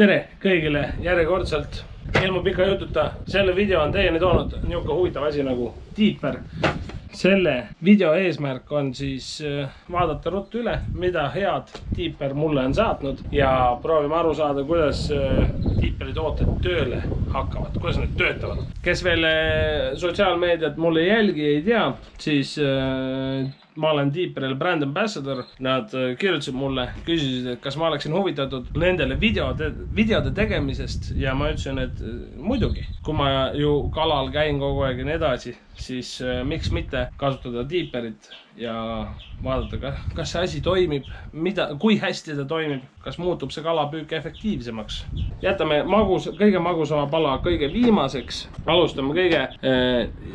tere kõigile järjekordselt ilma pika jututa. Selle video on teieni toonud niuke huvitav asi nagu Deeper. Selle video eesmärk on siis vaadata ruttu üle, mida head Deeper mulle on saatnud ja proovime aru saada, kuidas Deeperi tooted tööle hakkavad, kuidas need töötavad. Kes veel sotsiaalmeediat mulle jälgi ei tea, siis ma olen Deeperil brand ambassador. Nad kirjutasid mulle, küsisid, et kas ma oleksin huvitatud nendele videode tegemisest ja ma ütlesin, et muidugi. Kui ma ju kalal käin kogu aeg ja nii edasi, siis miks mitte kasutada Deeperit ja vaadata, kas see asi toimib, kui hästi ta toimib, kas muutub see kalapüük efektiivsemaks. Jätame kõige magusama pala kõige viimaseks. Alustame kõige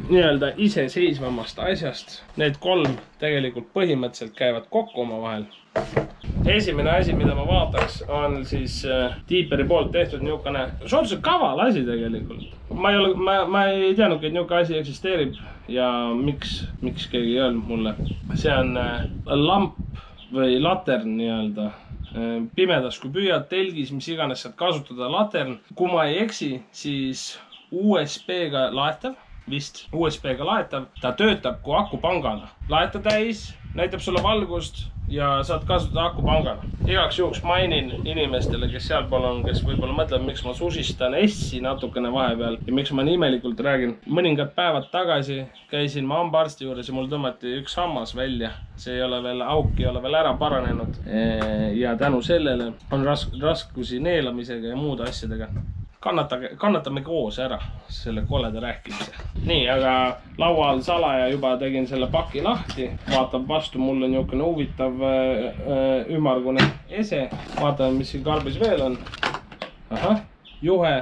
nii-öelda iseseisvamast asjast. Need kolm tegelikult põhimõtteliselt käivad kokku oma vahel. Esimene asi, mida ma vaataks, on siis Deeperi poolt tehtud niukene suhteliselt kaval asi tegelikult. Ma ei teadnudki, et niuke asi eksisteerib ja miks keegi ei öelnud mulle. See on lamp või latern nii-öelda. Pimedas kui püüad, telgis, mis iganes saad kasutada latern. Kui ma ei eksi, siis USB-ga laetav, vist USB-ga laetav, ta töötab kui akupangana. Laeta täis, näitab sulle valgust ja saad kasutada akupangana. Igaks juhuks mainin inimestele, kes sealpool on, kes võib-olla mõtleb, miks ma susistan S-i natukene vahepeal ja miks ma nimelikult räägin. Mõningad päevad tagasi käisin ma hambaarsti juures ja mul tõmmati üks hammas välja. See ei ole veel, auk ei ole veel ära paranenud ja tänu sellele on raskusi neelamisega ja muude asjadega. Kannatame koos ära selle koleda rääkimise. Nii, aga laua all salaja juba tegin selle paki lahti. Vaatab vastu mulle niisugune huvitav ümmargune ese. Vaatame, mis siin karbis veel on. Ahah, juhe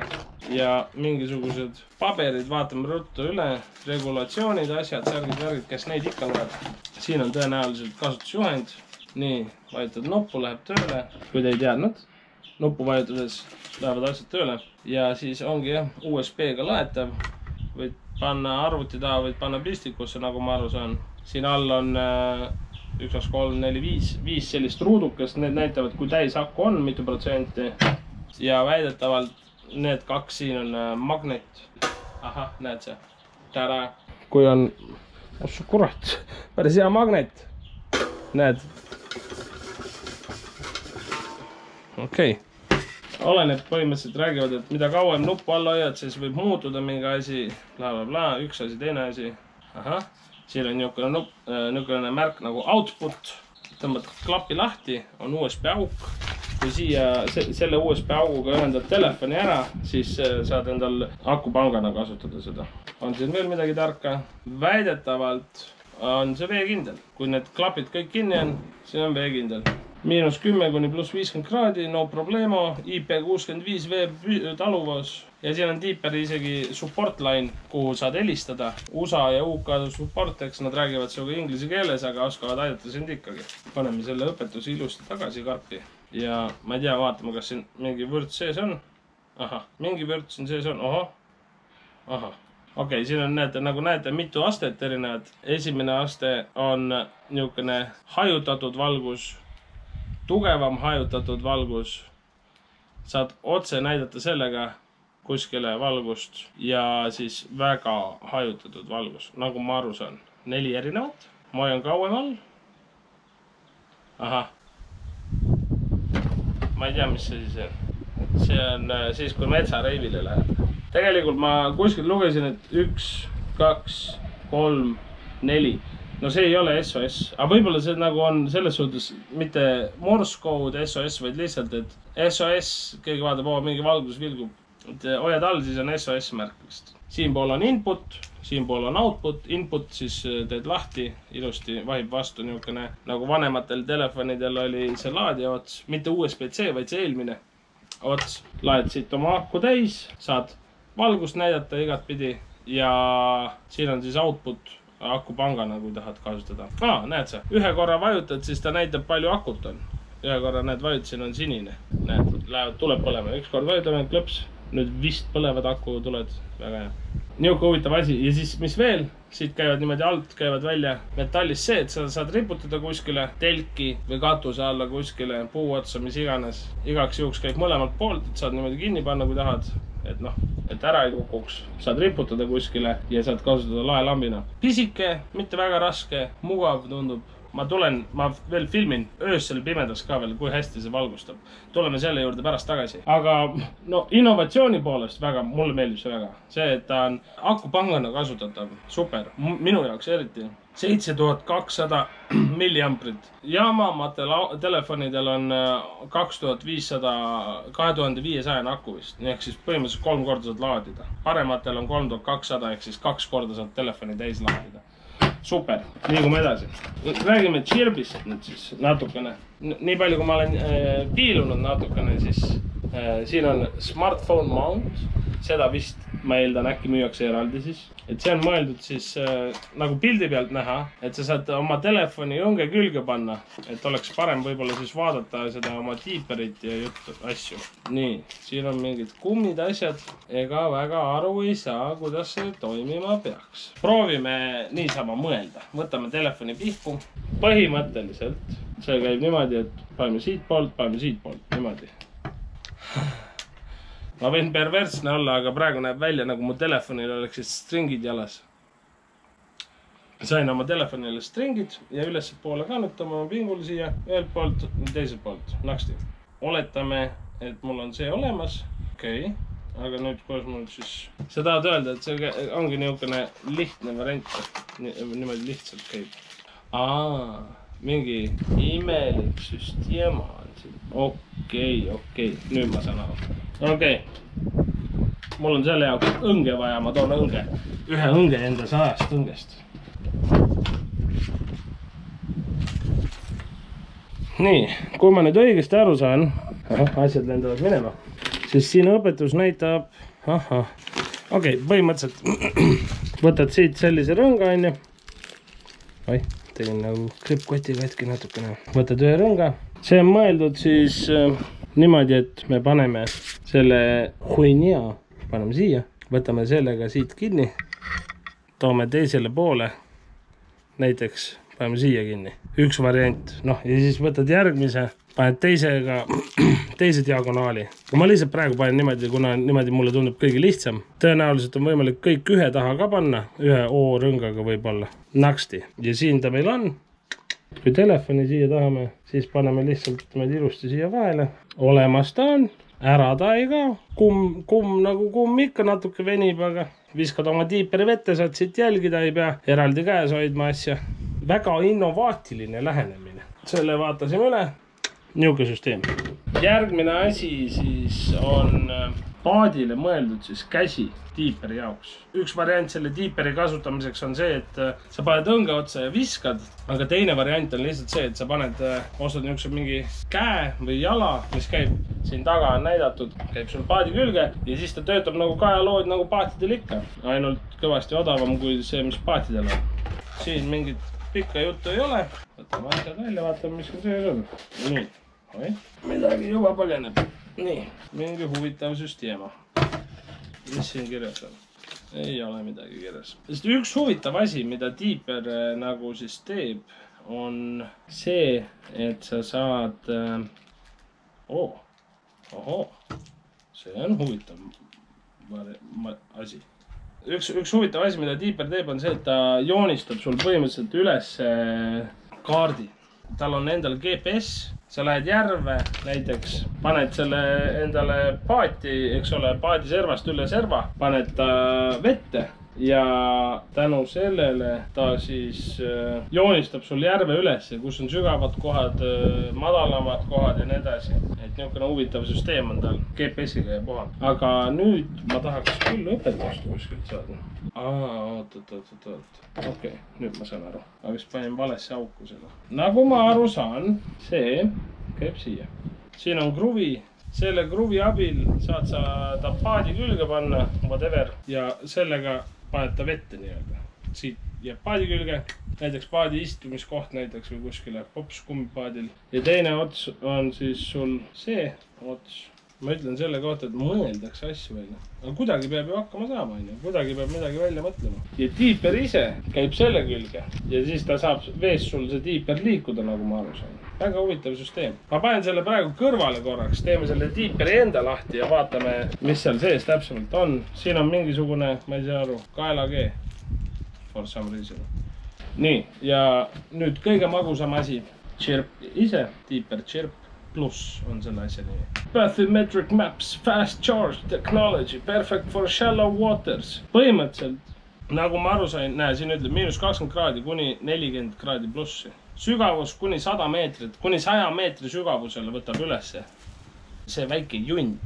ja mingisugused paberid. Vaatame ruttu üle. Regulatsioonid, asjad, särgid, kes neid ikka loeb. Siin on tõenäoliselt kasutusjuhend. Nii, vajutad nuppu, läheb tööle. Kui te ei teadnud, nuppu vajutades lähevad asjad tööle. Ja siis ongi USB-ga laetav. Võid panna arvuti taha, võid panna pistikusse, nagu ma aru saan. Siin all on 1, 2, 3, 4, 5 sellist ruudukest. Need näitavad, kui täis aku on, mitu protsenti. Ja väidetavalt need kaks siin on magnet. Ahah, näed see. Tada. Kui on, kurat, päris hea magnet. Näed. Okei. Oleneb, põhimõtteliselt räägivad, et mida kauem nuppu alla hoiad, siis võib muutuda mingi asi, bla, üks asi, teine asi. Ahah, siin on niisugune märk nagu output. Tõmbad klapi lahti, on USB auk. Kui siia selle USB auguga ühendad telefoni ära, siis saad endal akupangana kasutada seda. On siin veel midagi tarka? Väidetavalt on see veekindel. Kui need klapid kõik kinni on, siin on veekindel. -10 kuni +50 kraadi, no problemo, IP65 veeb taluvus ja siin on Deeperi isegi support line, kuhu saad helistada. USA ja UK support, eks nad räägivad sinuga inglise keeles, aga oskavad aidata sind ikkagi. Paneme selle õpetuse ilusti tagasi karpi ja ma ei tea, vaatame, kas siin mingi vürts sees on. Ahah, mingi vürts siin sees on, ahah. Okei, siin on, nagu näete, mitu astet erinevad. Esimene aste on niisugune hajutatud valgus, tugevam hajutatud valgus. Saad otse näidata sellega kuskile valgust ja siis väga hajutatud valgus, nagu ma aru saan. 4 erinevat. Ma hoian kauem all. Ahah. Ma ei tea, mis see siis on. See on siis, kui metsareivile läheb. Tegelikult ma kuskil lugesin, et 1, 2, 3, 4. No see ei ole SOS, aga võib-olla see nagu on selles suhtes mitte Morse code SOS, vaid lihtsalt, et SOS, keegi vaatab, mingi valgus vilgub. Hoiad all, siis on SOS märk vist. Siinpool on input, siinpool on output. Input siis teed lahti, ilusti vahib vastu niisugune, nagu vanematel telefonidel oli see laadija ots, mitte USB-C, vaid see eelmine ots. Laed siit oma aku täis, saad valgust näidata igat pidi ja siin on siis output akupangana, kui tahad kasutada. Näed sa, ühe korra vajutad, siis ta näitab palju akut on. Ühe korra näed vajutasin on sinine. Näed, tuleb põlema. Üks kord vajutame, klõps, nüüd vist põlevad aku tuled, väga hea. Niuke huvitav asi ja siis mis veel, siit käivad niimoodi alt, käivad välja metallist see, et sa saad riputada kuskile telki või katuse alla kuskile puu otsa, mis iganes. Igaks juhuks käib mõlemalt poolt, et saad niimoodi kinni panna, kui tahad. Et noh, et ära ei kukuks. Saad riputada kuskile ja saad kasutada laelambina. Pisike, mitte väga raske, mugav tundub. Ma veel filmin öösel pimedas ka veel, kui hästi see valgustab. Tuleme selle juurde pärast tagasi. Aga no innovatsiooni poolest väga, mulle meeldib see väga. See, et ta on akupangana kasutatav. Super. Minu jaoks eriti. 7200 milliamprit. Jaamamatel telefonidel on 2500 aku vist. Ehk siis põhimõtteliselt 3 korda saad laadida. Parematel on 3200 ehk siis 2 korda saad telefoni täis laadida. Super, liigume edasi. Räägime Chirbist nüüd siis natukene. Nii palju, kui ma olen piilunud natukene, siis siin on smartphone mount. Seda vist ma eeldan äkki müüakse eraldi siis. Et see on mõeldud siis nagu pildi pealt näha, et sa saad oma telefoni õnge külge panna. Et oleks parem võib-olla siis vaadata seda oma tiiperit ja juttu asju. Nii, siin on mingid kummid asjad. Ega väga aru ei saa, kuidas see toimima peaks. Proovime niisama mõelda. Võtame telefoni pihku. Põhimõtteliselt see käib niimoodi, et paneme siit poolt, niimoodi. Ma võin perversne olla, aga praegu näeb välja, nagu mu telefonil oleksid stringid jalas. Sain oma telefonile stringid ja ülesse poole kannutama oma pingul siia, ühelt poolt, teiselt poolt, naksti. Oletame, et mul on see olemas. Okei, aga nüüd koos mul siis... Sa tahad öelda, et see ongi niisugune lihtne variant, niimoodi lihtsalt käib. Mingi imelik süsteema on siin. Okei, nüüd ma saan aru. Okei, mul on selle jaoks õnge vaja, ma toon õnge. Ühe õnge enda 100 õngest. Nii, kui ma nüüd õigesti aru saan, asjad lendavad minema, siis siin õpetus näitab, okei, põhimõtteliselt võtad siit sellise rõnga, onju. Tegin nagu kripkoti katki natukene. Võtad ühe rõnga. See on mõeldud siis niimoodi, et me paneme selle huinia, paneme siia, võtame sellega siit kinni, toome teisele poole, näiteks paneme siia kinni. Üks variant, ja siis võtad järgmise, paned teise diagonaali. Ma lihtsalt praegu panen niimoodi, kuna niimoodi mulle tundub kõige lihtsam. Tõenäoliselt on võimalik kõik ühe taha ka panna, ühe O rõngaga võib-olla. Naksti. Ja siin ta meil on. Kui telefoni siia tahame, siis paneme lihtsalt ilusti siia vahele. Olemas ta on. Ära ta ei ka. Kumm nagu kumm ikka natuke venib, aga viskad oma tiiperi vette, saad siit jälgida, ei pea eraldi käes hoidma asja. Väga innovaatiline lähenemine. Selle vaatasime üle. Niuke süsteem. Järgmine asi siis on paadile mõeldud siis käsi tiiperi jaoks. Üks variant selle tiiperi kasutamiseks on see, et sa paned õnge otsa ja viskad, aga teine variant on lihtsalt see, et sa paned, ostad niisuguse mingi käe või jala, mis käib siin taga on näidatud, käib sul paadi külge ja siis ta töötab nagu kajalood nagu paatidel ikka. Ainult kõvasti odavam kui see, mis paatidel on. Siin mingit pikka juttu ei ole. Võtame asjad välja, vaatame, mis see on. Nii. Midagi juba põgeneb. Nii, mingi huvitav süsteema. Mis siin kirjas on? Ei ole midagi kirjas. Sest üks huvitav asi, mida tiiper nagu siis teeb, on see, et sa saad... see on huvitav asi. Üks huvitav asi, mida tiiper teeb, on see, et ta joonistab sul põhimõtteliselt üles kaardi. Tal on endal GPS. Sa lähed järve, näiteks paned selle endale paati, eks ole, paadi servast üle serva, paned ta vette ja tänu sellele ta siis joonistab sul järve üles, kus on sügavad kohad, madalamad kohad ja nii edasi. Et niisugune huvitav süsteem on tal GPS-iga ja puha. Aga nüüd ma tahaks küll õpetust kuskilt saada. Oot. Okei, nüüd ma saan aru. Aga siis panin valesse auku selle. Nagu ma aru saan, see käib siia. Siin on kruvi. Selle kruvi abil saad sa ta paadi külge panna, whatever, ja sellega paned ta vette nii-öelda. Siit jääb paadi külge, näiteks paadi istumiskoht näiteks või kuskile pops kummipaadil. Ja teine ots on siis sul see ots, ma ütlen selle kohta, et mõeldakse asju välja. Aga kuidagi peab ju hakkama saama, kuidagi peab midagi välja mõtlema. Ja Deeper ise käib selle külge ja siis ta saab veest sul see Deeper liikuda, nagu ma aru saan. Väga huvitav süsteem. Ma panen selle praegu kõrvale korraks, teeme selle Deeperi enda lahti ja vaatame, mis seal sees täpsemalt on. Siin on mingisugune, ma ei saa aru, kaelakee. For some reason. Nii, ja nüüd kõige magusam asi. Chirp ise, Deeper Chirp. Plus on selle asja nimi. Bathymetric Maps, Fast Charge Technology, perfect for shallow waters. Põhimõtteliselt, nagu ma aru sain, näe, siin ütleb -20 kraadi kuni 40 kraadi plussi. Sügavus kuni 100 meetrit, kuni 100 meetri sügavusele võtab ülesse. See väike junn.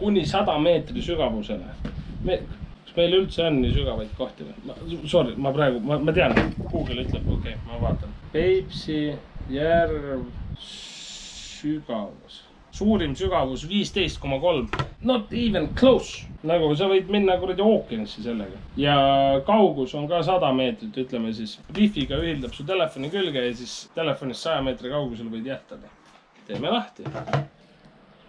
Kuni 100 meetri sügavusele. Kas meil üldse on nii sügavaid kohti või? Sorry, ma praegu, ma tean, Google ütleb, okei, ma vaatan. Peipsi järv sügavus. Suurim sügavus 15,3. Not even close. Nagu sa võid minna kuradi ookeanisse sellega. Ja kaugus on ka 100 meetrit, ütleme siis. Wifiga ühildab su telefoni külge ja siis telefonist 100 meetri kaugusel võid jätada. Teeme lahti.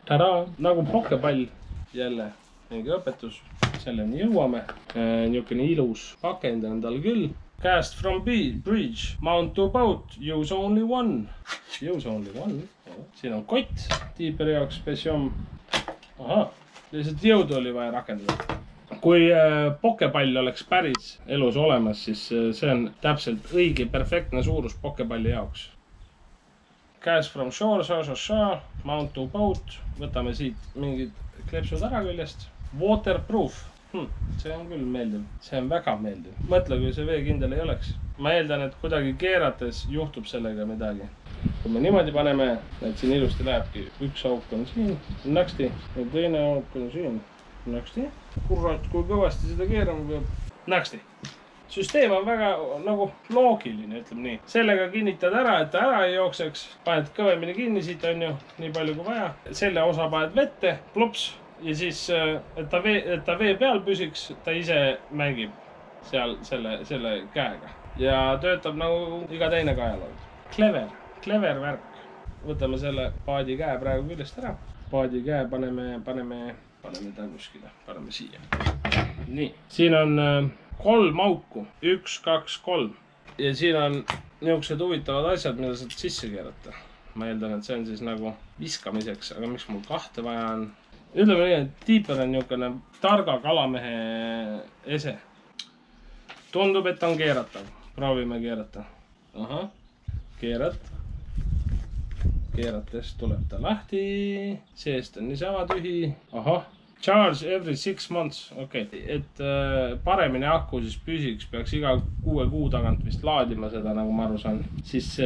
Tada! Nagu pokepall. Jälle mingi õpetus. Selleni jõuame. Niisugune ilus pakend on tal küll. Cast from bridge, mount to boat, use only one. Use only one. Siin on kott Deeperi jaoks spesiom. Aha, lihtsalt jõudu oli vaja rakendada. Kui pokepall oleks päris elus olemas, siis see on täpselt õige, perfektne suurus pokepalli jaoks. Cast from shore, mount to boat. Võtame siit mingid klepsud ära küljest. Waterproof. See on küll meeldiv, see on väga meeldiv. Mõtle, kui see veekindel ei oleks. Ma eeldan, et kuidagi keerates juhtub sellega midagi. Kui me niimoodi paneme, et siin ilusti lähebki. Üks auk on siin, naksti, ja teine auk on siin, naksti. Kurat, kui kõvasti seda keerama peab. Naksti. Süsteem on väga nagu loogiline, ütleme nii. Sellega kinnitad ära, et ta ära ei jookseks. Paned kõvemini kinni siit on ju, nii palju kui vaja. Selle osa paned vette, plops. Ja siis, et ta vee peal püsiks, ta ise mängib seal selle käega. Ja töötab nagu iga teine kaelaud. Clever värk. Võtame selle paadi käe praegu küljest ära. Paadi käe paneme ta kuskile, paneme siia. Nii, siin on 3 auku. 1, 2, 3. Ja siin on niisugused huvitavad asjad, mida saad sisse keerata. Ma eeldan, et see on siis nagu viskamiseks, aga miks mul 2 vaja on? Ütleme nii, et Deeper on niisugune targa kalamehe ese. Tundub, et on keeratav. Proovime keerata. Ahah, keerad. Keerates tuleb ta lahti. Seest on niisama tühi. Ahah, charge every 6 months. Okei, et paremini aku siis püsiks, peaks iga 6 kuu tagant vist laadima seda, nagu ma aru saan. Siis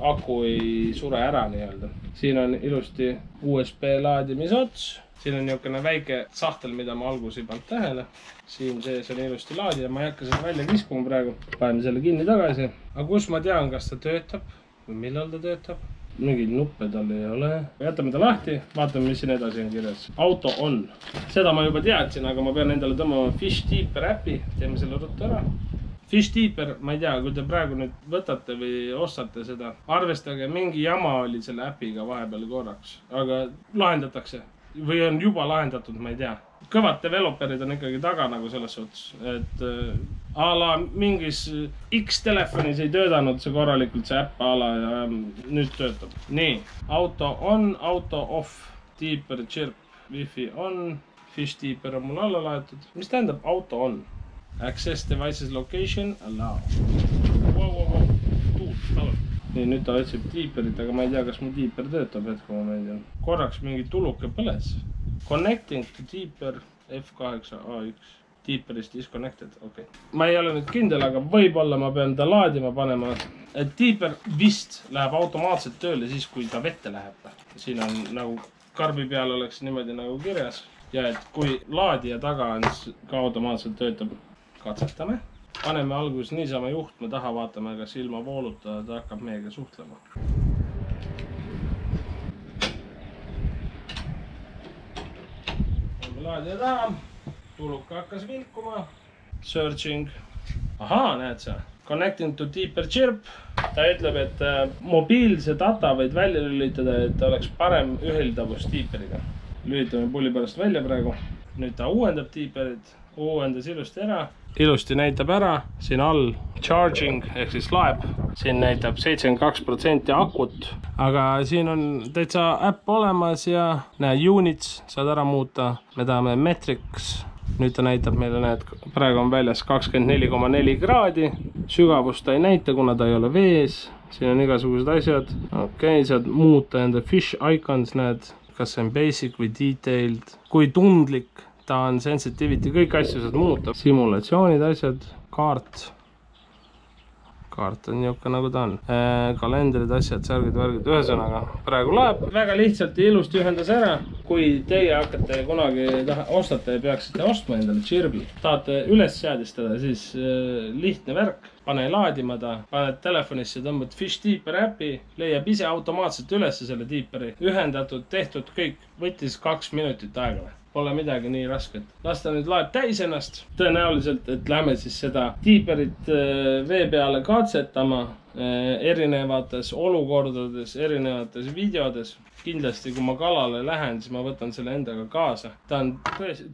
aku ei sure ära nii-öelda. Siin on ilusti USB laadimisots. Siin on niisugune väike sahtel, mida ma alguses ei pannud tähele. Siin sees on ilusti laadija. Ma ei hakka seda välja kiskuma praegu. Paneme selle kinni tagasi. Aga kus ma tean, kas ta töötab või millal ta töötab? Mingeid nuppe tal ei ole. Jätame ta lahti. Vaatame, mis siin edasi on kirjas. Auto on. Seda ma juba teadsin, aga ma pean endale tõmbama Fish Deeper äpi. Teeme selle ruttu ära. Fish Deeper, ma ei tea, kui te praegu nüüd võtate või ostate seda, arvestage, mingi jama oli selle äpiga vahepeal korraks, aga lahendatakse või on juba lahendatud, ma ei tea. Kõvad developerid on ikkagi taga nagu selles suhtes, et a la mingis X-telefonis ei töötanud see korralikult, see äpp a la ja nüüd töötab. Nii, auto on, auto off, Deeper Chirp, Wi-Fi on, Fish Deeper on mul alla laetud. Mis tähendab auto on? Access devices location, allow. Wow. Tuul, palun. Nii, nüüd ta otsib Deeperit, aga ma ei tea, kas mu Deeper töötab hetku momendil. Korraks mingi tuluke põles. Connecting to Deeper F8A1. Deeper is disconnected, okei. Ma ei ole nüüd kindel, aga võib-olla ma pean ta laadima panema. Et Deeper vist läheb automaatselt tööle siis, kui ta vette läheb. Siin on nagu karbi peal oleks niimoodi nagu kirjas. Ja et kui laadija taga on, siis ka automaatselt töötab. Katsetame. Paneme alguses niisama juhtme taha, vaatame, kas ilma vooluta ta hakkab meiega suhtlema. Paneme laadija taha. Tuluka hakkas vilkuma. Searching. Ahaa, näed sa. Connecting to Deeper Chirp. Ta ütleb, et mobiilse data võid välja lülitada, et oleks parem ühildavus Deeperiga. lülitame pulli pärast välja praegu. Nüüd ta uuendab tiiperit, uuendas ilusti ära. Ilusti näitab ära, siin all charging ehk siis laeb. Siin näitab 72% akut, aga siin on täitsa äpp olemas ja näe, units saad ära muuta. Me tahame metrics. Nüüd ta näitab meile, näed, praegu on väljas 24,4 kraadi. Sügavust ta ei näita, kuna ta ei ole vees. Siin on igasugused asjad. Okei, saad muuta enda fish icons, näed, kas see on basic või detailed. Kui tundlik ta on, sensitivity, kõik asju saad muuta. Simulatsioonid, asjad, kaart on niuke nagu ta on. Kalendrid, asjad, särgid, värgid, ühesõnaga praegu laeb. Väga lihtsalt ja ilusti ühendas ära. Kui teie hakkate kunagi ostate ja peaksite ostma endale Chirbi, tahate üles seadistada, siis lihtne värk. Pane laadima ta, paned telefonisse, tõmbad Fish Deeper äpi, leiab ise automaatselt üles selle Deeperi. Ühendatud, tehtud, kõik. Võttis 2 minutit aega. Pole midagi nii rasket. Las ta nüüd laeb täis ennast. Tõenäoliselt, et lähme siis seda Deeperit vee peale katsetama erinevates olukordades, erinevates videodes. Kindlasti, kui ma kalale lähen, siis ma võtan selle endaga kaasa. Ta on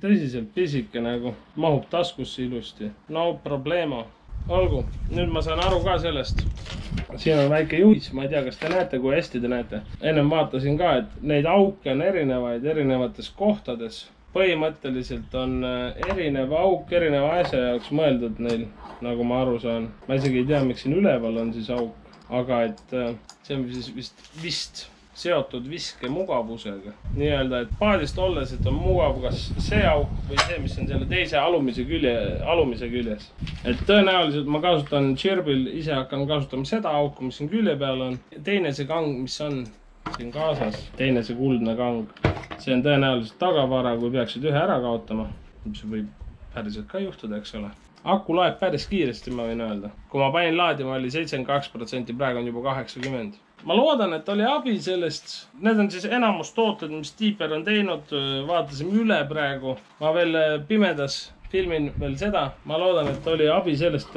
tõsiselt pisike nagu, mahub taskusse ilusti. No problemo. Olgu, nüüd ma saan aru ka sellest. Siin on väike juhis, ma ei tea, kas te näete, kui hästi te näete. Ennem vaatasin ka, et neid auke on erinevates kohtades. Põhimõtteliselt on erinev auk, erineva asja jaoks mõeldud neil, nagu ma aru saan. Ma isegi ei tea, miks siin üleval on siis auk, aga et see on siis vist seotud viske mugavusega. Nii-öelda, et paadist olles, et on mugav kas see auk või see, mis on selle teise alumise küljes. Et tõenäoliselt ma kasutan Chirbil, ise hakkan kasutama seda auku, mis siin külje peal on. Teine see kang, mis on siin kaasas, teine see kuldne kang. See on tõenäoliselt tagavara, kui peaksid ühe ära kaotama. See võib päriselt ka juhtuda, eks ole. Aku laeb päris kiiresti, ma võin öelda. Kui ma panin laadima, oli 72%, praegu on juba 80%. Ma loodan, et oli abi sellest. Need on siis enamus tooted, mis Deeper on teinud. Vaatasime üle praegu. Ma veel pimedas filmin veel seda. Ma loodan, et oli abi sellest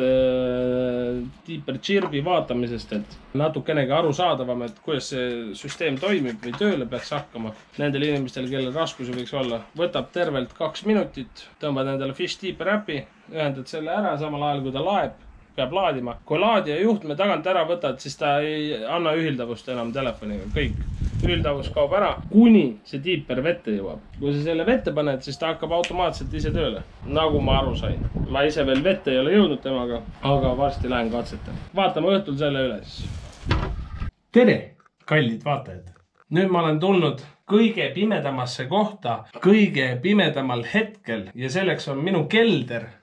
Deeper Chirbi vaatamisest, et natukenegi arusaadavam, et kuidas see süsteem toimib või tööle peaks hakkama. Nendel inimestel, kellel raskusi võiks olla, võtab tervelt 2 minutit, tõmbad endale Fish Deeper äpi, ühendad selle ära samal ajal, kui ta laeb. Peab laadima. Kui laadija juhtme tagant ära võtad, siis ta ei anna ühildavust enam telefoniga. Kõik. Ühildavus kaob ära, kuni see Deeper vette jõuab. Kui sa selle vette paned, siis ta hakkab automaatselt ise tööle. Nagu ma aru sain. Ma ise veel vette ei ole jõudnud temaga, aga varsti lähen katsetan. Vaatame õhtul selle üle siis. Tere, kallid vaatajad! Nüüd ma olen tulnud kõige pimedamasse kohta, kõige pimedamal hetkel ja selleks on minu kelder.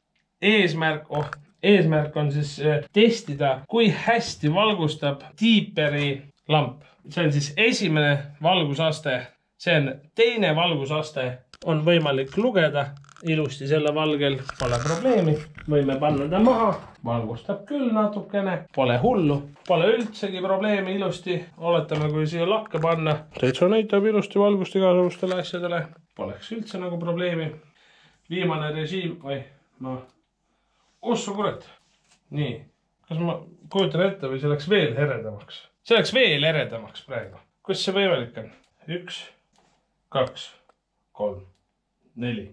Eesmärk on siis testida, kui hästi valgustab Deeperi lamp. See on siis esimene valgusaste. See on teine valgusaste. On võimalik lugeda ilusti selle valgel. Pole probleemi. Võime panna ta maha. Valgustab küll natukene. Pole hullu. Pole üldsegi probleemi ilusti. Oletame, kui siia lakke panna. Täitsa näitab ilusti valgust igasugustele asjadele. Poleks üldse nagu probleemi. Viimane režiim. Ossu kurat. Nii. Kas ma kujutan ette või see läks veel eredamaks? See läks veel eredamaks praegu. Kus see võimalik on? 1, 2, 3, 4.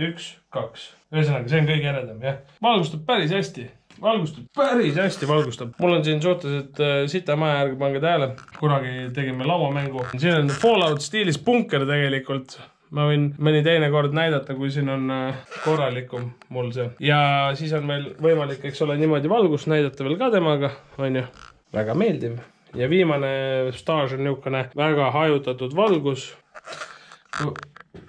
1, 2. Ühesõnaga, see on kõige eredam, jah. Valgustab päris hästi. Valgustab. Mul on siin suhteliselt sita maja järgi, pange tähele. Kunagi tegime lauamängu. Siin on Fallout stiilis bunker tegelikult. Ma võin mõni teine kord näidata, kui siin on korralikum mul see. Ja siis on meil võimalik, eks ole, niimoodi valgust näidata veel ka temaga. On ju väga meeldiv. Ja viimane staaž on niukene väga hajutatud valgus.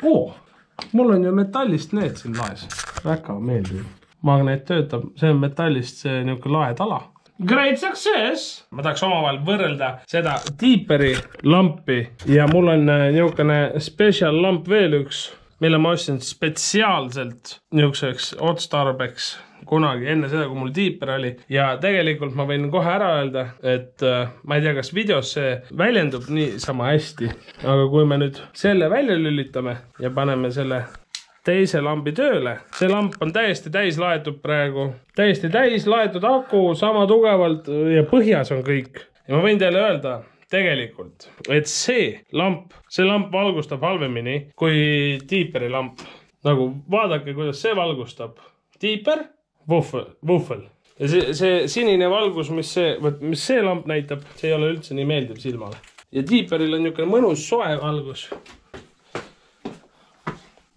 Mul on ju metallist need siin laes. Väga meeldiv. Magnet töötab. See on metallist see niuke laetala. Great success! Ma tahaks omavahel võrrelda seda Deeperi lampi ja mul on niukene special lamp veel üks, mille ma ostsin spetsiaalselt niukseks otstarbeks kunagi enne seda, kui mul Deeper oli. Ja tegelikult ma võin kohe ära öelda, et ma ei tea, kas videos see väljendub nii sama hästi, aga kui me nüüd selle välja lülitame ja paneme selle teise lambi tööle. See lamp on täiesti täis laetud praegu. Täiesti täis laetud aku, sama tugevalt ja põhjas on kõik. Ja ma võin teile öelda, tegelikult, et see lamp valgustab halvemini kui Deeperi lamp. Nagu vaadake, kuidas see valgustab. Deeper, Wuffel. Ja see sinine valgus, mis see lamp näitab, see ei ole üldse nii meeldiv silmale. Ja Deeperil on niisugune mõnus soe valgus.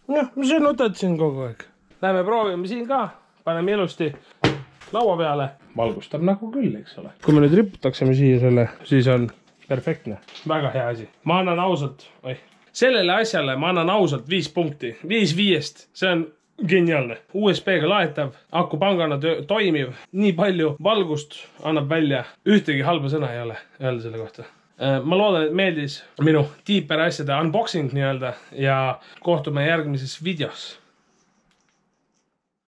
Jah, ma siin nutatasin kogu aeg. Läheme proovime siin ka. Paneme ilusti laua peale. Valgustab nagu küll, eks ole. Kui me nüüd riputaksime siia selle, siis on perfektne. Väga hea asi. Ma annan ausalt, sellele asjale ma annan ausalt 5 punkti. 5-5. See on geniaalne. USB-ga laetav, akupangana toimiv. Nii palju valgust annab välja. Ühtegi halba sõna ei ole öelda selle kohta. Ma loodan, et meeldis minu Deeper asjade unboxing nii-öelda ja kohtume järgmises videos.